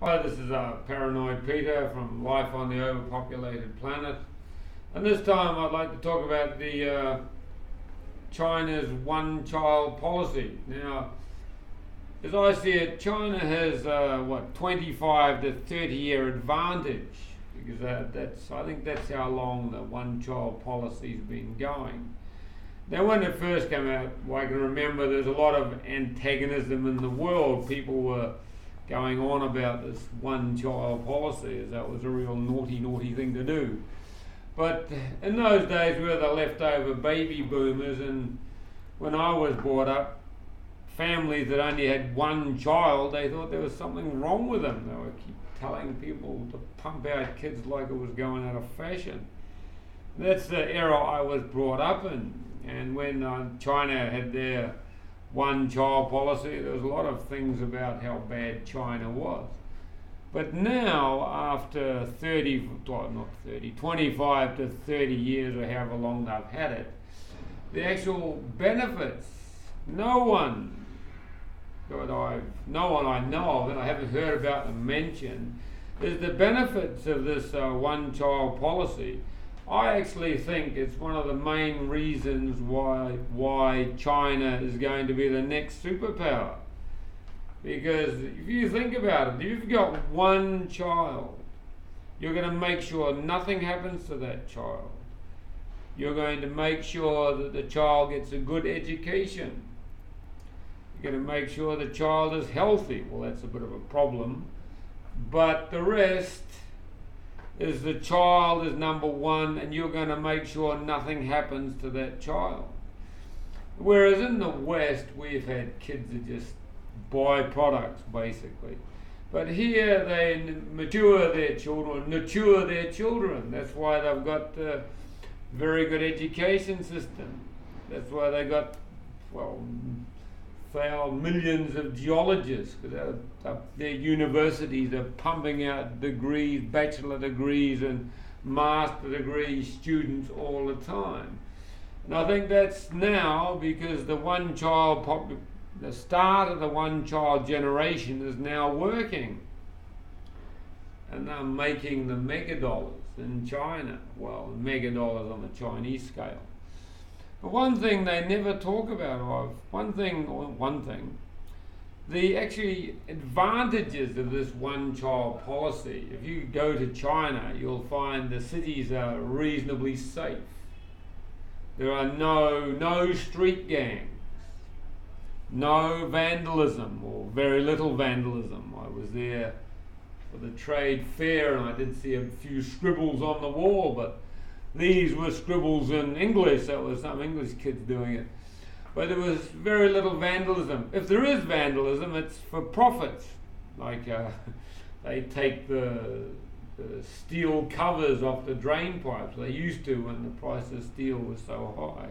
Hi, this is Paranoid Peter from Life on the Overpopulated Planet. And this time I'd like to talk about the China's one-child policy. Now, as I see it, China has 25 to 30-year advantage because I think that's how long the one-child policy's been going. Now, when it first came out, I can remember there's a lot of antagonism in the world. People were going on about this one-child policy as that was a real naughty thing to do. But in those days, we were the leftover baby boomers, and when I was brought up, families that only had one child, they thought there was something wrong with them. They were keep telling people to pump out kids like it was going out of fashion. That's the era I was brought up in. And when China had their one-child policy, there was a lot of things about how bad China was. But now, after 25 to 30 years or however long they've had it, the actual benefits, no one I know of, and I haven't heard about them mentioned, is the benefits of this one-child policy. I actually think it's one of the main reasons why China is going to be the next superpower. Because if you think about it, if you've got one child, you're going to make sure nothing happens to that child. You're going to make sure that the child gets a good education. You're going to make sure the child is healthy. Well, that's a bit of a problem. But the rest is the child is number one, and you're going to make sure nothing happens to that child. Whereas in the West, we've had kids that just buy products, basically. But here they mature their children, nurture their children. That's why they've got a very good education system. That's why they got, millions of geologists. Their universities are pumping out degrees, bachelor degrees and master degree students all the time. And I think that's now because the start of the one-child generation is now working. And they're making the megadollars in China. Well, megadollars on the Chinese scale. But one thing they never talk about, the actually advantages of this one-child policy. If you go to China, you'll find the cities are reasonably safe. There are no street gangs, no vandalism, or very little vandalism. I was there for the trade fair and I did see a few scribbles on the wall, but these were scribbles in English. That was some English kids doing it. But there was very little vandalism. If there is vandalism, it's for profits. Like they take the steel covers off the drain pipes. They used to when the price of steel was so high.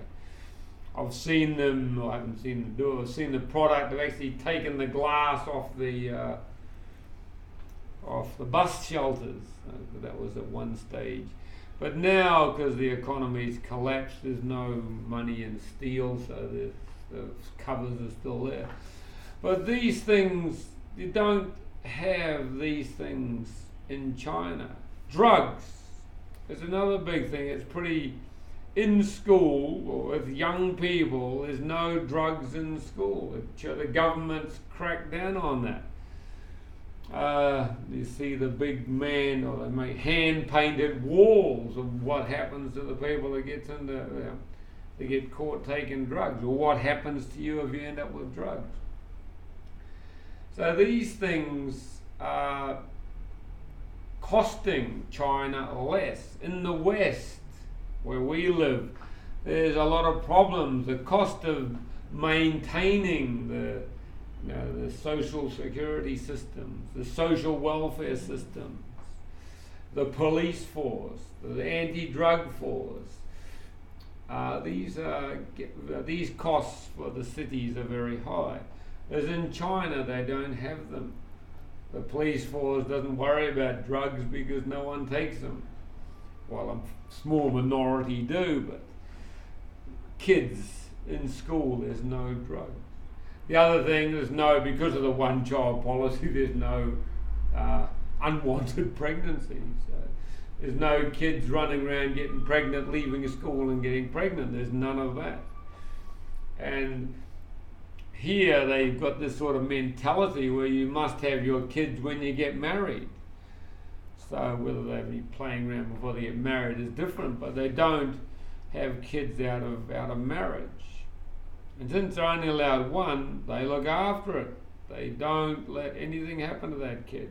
I've seen them, I haven't seen them do it, I've seen the product, they've actually taken the glass off the bus shelters. That was at one stage. But now, because the economy's collapsed, there's no money in steel, so the covers are still there. But these things, you don't have these things in China. Drugs is another big thing. It's pretty, in school, or with young people, there's no drugs in school. The government's cracked down on that. You see the big man, or they make hand-painted walls of what happens to the people that they get caught taking drugs, or what happens to you if you end up with drugs. So these things are costing China less. In the West, where we live, there's a lot of problems. The cost of maintaining the social security systems, the social welfare systems, the police force, the anti-drug force. These costs for the cities are very high. As in China, they don't have them. The police force doesn't worry about drugs because no one takes them. Well, a small minority do, but kids in school, there's no drugs. The other thing is because of the one-child policy, there's no unwanted pregnancies. There's no kids running around getting pregnant, leaving a school and getting pregnant. There's none of that. And here they've got this sort of mentality where you must have your kids when you get married. So whether they be playing around before they get married is different, but they don't have kids out of marriage. And since they're only allowed one, they look after it. They don't let anything happen to that kid.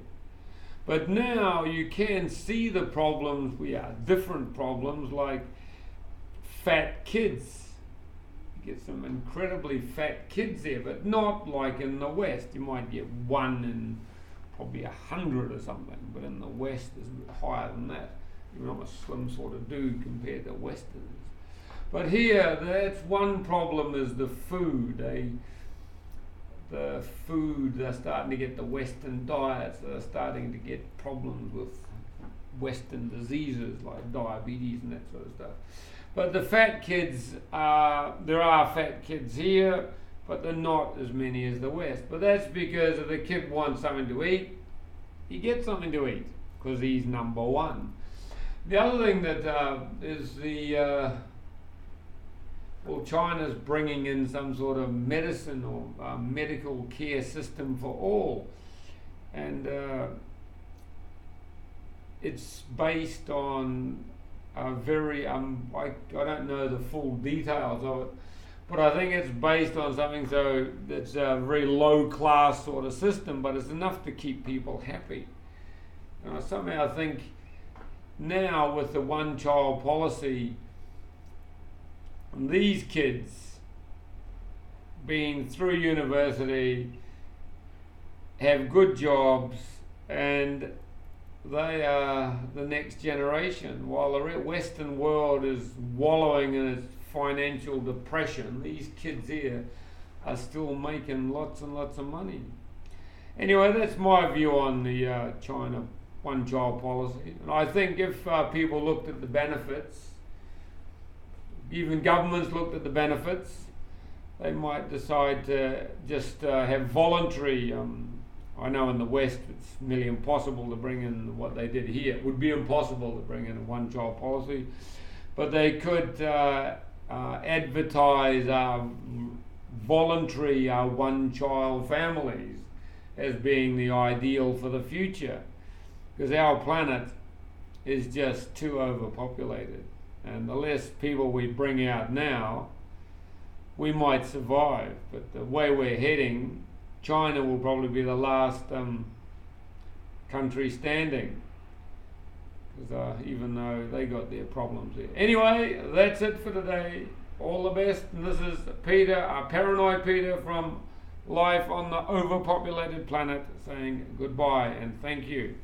But now you can see the problems, different problems like fat kids. You get some incredibly fat kids there, but not like in the West. You might get one in probably 100 or something, but in the West it's higher than that. Even I'm a slim sort of dude compared to Westerners. But here, that's one problem, is the food. They're starting to get the Western diets. They're starting to get problems with Western diseases like diabetes and that sort of stuff. But the fat kids, there are fat kids here, but they're not as many as the West. But that's because if the kid wants something to eat, he gets something to eat because he's number one. The other thing that is China's bringing in some sort of medicine or medical care system for all. And it's based on a very, I don't know the full details of it, but I think it's based on something that's a very low class sort of system, but it's enough to keep people happy. And I somehow think now with the one child policy, these kids being through university, have good jobs, and they are the next generation. While the Western world is wallowing in its financial depression, these kids here are still making lots and lots of money. Anyway, that's my view on the China one-child policy. And I think if people looked at the benefits, even governments looked at the benefits, they might decide to just have voluntary. I know in the West it's nearly impossible to bring in what they did here. It would be impossible to bring in a one-child policy, but they could advertise voluntary one-child families as being the ideal for the future, because our planet is just too overpopulated. And the less people we bring out now, we might survive. But the way we're heading, China will probably be the last country standing, because even though they got their problems there. Anyway, that's it for today. All the best. And this is Peter, Paranoid Peter from Life on the Overpopulated Planet, saying goodbye and thank you.